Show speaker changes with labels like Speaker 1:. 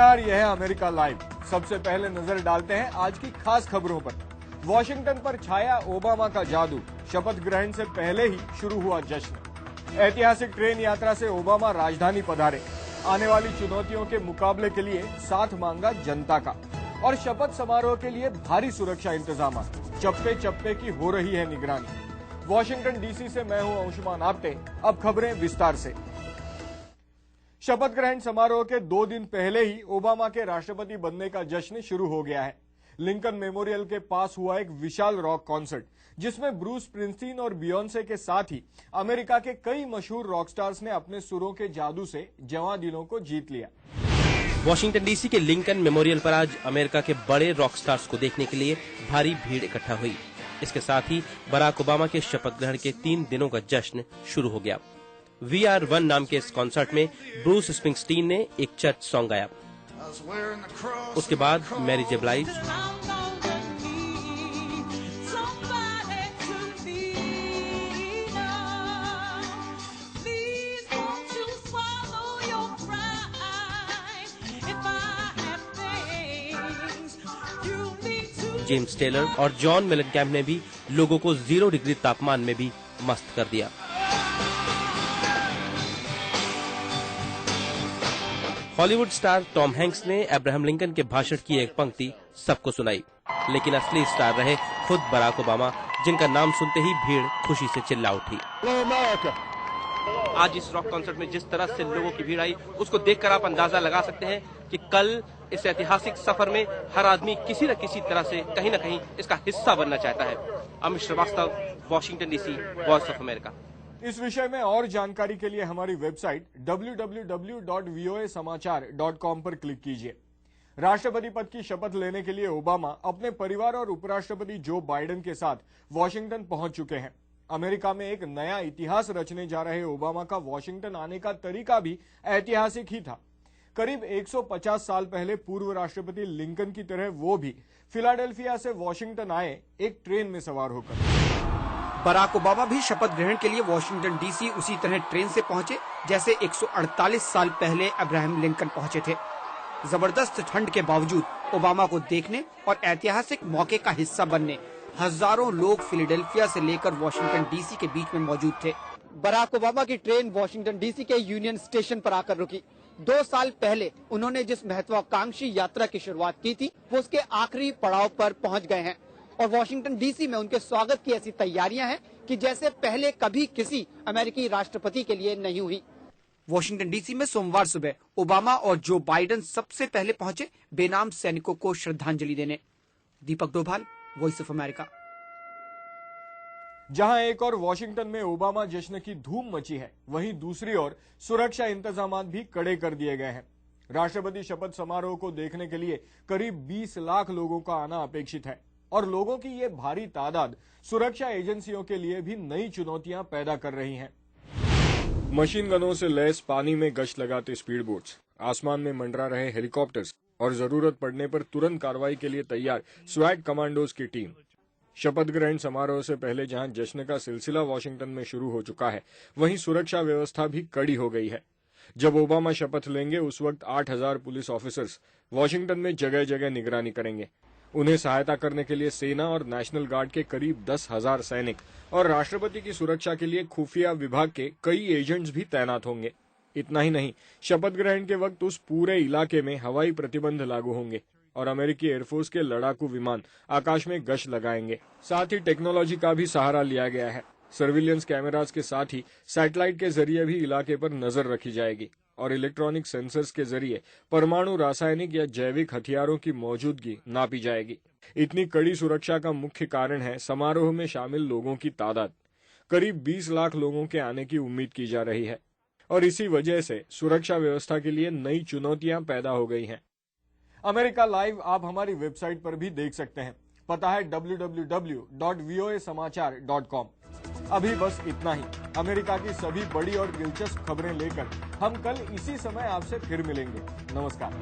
Speaker 1: नमस्कार, यह है अमेरिका लाइव। सबसे पहले नजर डालते हैं आज की खास खबरों पर। वॉशिंगटन पर छाया ओबामा का जादू, शपथ ग्रहण से पहले ही शुरू हुआ जश्न। ऐतिहासिक ट्रेन यात्रा से ओबामा राजधानी पधारे, आने वाली चुनौतियों के मुकाबले के लिए साथ मांगा जनता का, और शपथ समारोह के लिए भारी सुरक्षा इंतजाम, चप्पे चप्पे की हो रही है निगरानी। वॉशिंगटन डीसी से मैं हूं अंशुमान आप्टे। अब खबरें विस्तार से। शपथ ग्रहण समारोह के 2 दिन पहले ही ओबामा के राष्ट्रपति बनने का जश्न शुरू हो गया है। लिंकन मेमोरियल के पास हुआ एक विशाल रॉक कॉन्सर्ट, जिसमें ब्रूस स्प्रिंगस्टीन और बियोंसे के साथ ही अमेरिका के कई मशहूर रॉक स्टार्स ने अपने सुरों के जादू से जवां दिलों को जीत लिया।
Speaker 2: वॉशिंगटन डीसी के लिंकन मेमोरियल पर आज अमेरिका के बड़े रॉक स्टार्स को देखने के लिए भारी भीड़ इकट्ठा हुई। इसके साथ ही बराक ओबामा के शपथ ग्रहण के 3 दिनों का जश्न शुरू हो गया। VR1 नाम के इस कॉन्सर्ट में ब्रूस स्प्रिंगस्टीन ने एक चर्च सॉन्ग गाया। उसके बाद मैरी जे ब्लाइज, जेम्स टेलर और जॉन मेलेनकैम्प ने भी लोगों को 0 डिग्री तापमान में भी मस्त कर दिया। हॉलीवुड स्टार टॉम हैंक्स ने अब्राहम लिंकन के भाषण की एक पंक्ति सबको सुनाई, लेकिन असली स्टार रहे खुद बराक ओबामा, जिनका नाम सुनते ही भीड़ खुशी से चिल्ला उठी। आज इस रॉक कॉन्सर्ट में जिस तरह से लोगों की भीड़ आई, उसको देखकर आप अंदाजा लगा सकते हैं कि कल इस ऐतिहासिक सफर में हर आदमी किसी न किसी तरह से कहीं न कहीं इसका हिस्सा बनना चाहता है। Amit Srivastava, Washington DC, Voice of America.
Speaker 1: इस विषय में और जानकारी के लिए हमारी वेबसाइट www.voasamachaar.com पर क्लिक कीजिए। राष्ट्रपति पद की शपथ लेने के लिए ओबामा अपने परिवार और उपराष्ट्रपति जो बाइडेन के साथ वॉशिंगटन पहुंच चुके हैं। अमेरिका में एक नया इतिहास रचने जा रहे ओबामा का वॉशिंगटन आने का तरीका भी ऐतिहासिक ही था। करीब 150 साल पहले पूर्व राष्ट्रपति लिंकन की तरह वो भी फिलाडेल्फिया से वॉशिंगटन आए, एक ट्रेन में सवार होकर।
Speaker 3: बराक ओबामा भी शपथ ग्रहण के लिए वॉशिंगटन डीसी उसी तरह ट्रेन से पहुंचे जैसे 148 साल पहले अब्राहम लिंकन पहुंचे थे। जबरदस्त ठंड के बावजूद ओबामा को देखने और ऐतिहासिक मौके का हिस्सा बनने हजारों लोग फिलाडेल्फिया से लेकर वॉशिंगटन डीसी के बीच में मौजूद थे। बराक ओबामा की ट्रेन वॉशिंगटन डीसी के यूनियन स्टेशन पर आकर रुकी। 2 साल पहले उन्होंने जिस महत्वाकांक्षी यात्रा की शुरुआत की थी, वो उसके आखिरी पड़ाव पर पहुंच गए हैं और वॉशिंगटन डीसी में उनके स्वागत की ऐसी तैयारियां हैं कि जैसे पहले कभी किसी अमेरिकी राष्ट्रपति के लिए नहीं हुई। वॉशिंगटन डीसी में सोमवार सुबह ओबामा और जो बाइडेन सबसे पहले पहुंचे बेनाम सैनिकों को श्रद्धांजलि देने। दीपक डोभाल, वॉइस ऑफ अमेरिका।
Speaker 1: जहां एक और वॉशिंगटन में ओबामा जश्न की धूम मची है, वहीं दूसरी ओर सुरक्षा इंतजाम भी कड़े कर दिए गए हैं। राष्ट्रपति शपथ समारोह को देखने के लिए करीब 20 लाख लोगों का आना अपेक्षित है, और लोगों की ये भारी तादाद सुरक्षा एजेंसियों के लिए भी नई चुनौतियां पैदा कर रही हैं। मशीन गनों से लैस पानी में गश्त लगाते स्पीड बोट्स, आसमान में मंडरा रहे हेलीकॉप्टर्स और जरूरत पड़ने पर तुरंत कार्रवाई के लिए तैयार स्वैट कमांडोज की टीम। शपथ ग्रहण समारोह से पहले जहां जश्न का सिलसिला वॉशिंगटन में शुरू हो चुका है, वहीं सुरक्षा व्यवस्था भी कड़ी हो गई है। जब ओबामा शपथ लेंगे, उस वक्त 8000 पुलिस ऑफिसर्स वॉशिंगटन में जगह जगह निगरानी करेंगे। उन्हें सहायता करने के लिए सेना और नेशनल गार्ड के करीब 10,000 सैनिक और राष्ट्रपति की सुरक्षा के लिए खुफिया विभाग के कई एजेंट्स भी तैनात होंगे। इतना ही नहीं, शपथ ग्रहण के वक्त उस पूरे इलाके में हवाई प्रतिबंध लागू होंगे और अमेरिकी एयरफोर्स के लड़ाकू विमान आकाश में गश्त लगाएंगे। साथ ही टेक्नोलॉजी का भी सहारा लिया गया है। सर्विलियंस कैमरास के साथ ही सैटेलाइट के जरिए भी इलाके पर नजर रखी जाएगी और इलेक्ट्रॉनिक सेंसर्स के जरिए परमाणु, रासायनिक या जैविक हथियारों की मौजूदगी नापी जाएगी। इतनी कड़ी सुरक्षा का मुख्य कारण है समारोह में शामिल लोगों की तादाद। करीब 20 लाख लोगों के आने की उम्मीद की जा रही है और इसी वजह से सुरक्षा व्यवस्था के लिए नई चुनौतियां पैदा हो गई हैं। अमेरिका लाइव आप हमारी वेबसाइट पर भी देख सकते हैं। पता है www.voasamachaar.com। अभी बस इतना ही। अमेरिका की सभी बड़ी और दिलचस्प खबरें लेकर हम कल इसी समय आपसे फिर मिलेंगे। नमस्कार।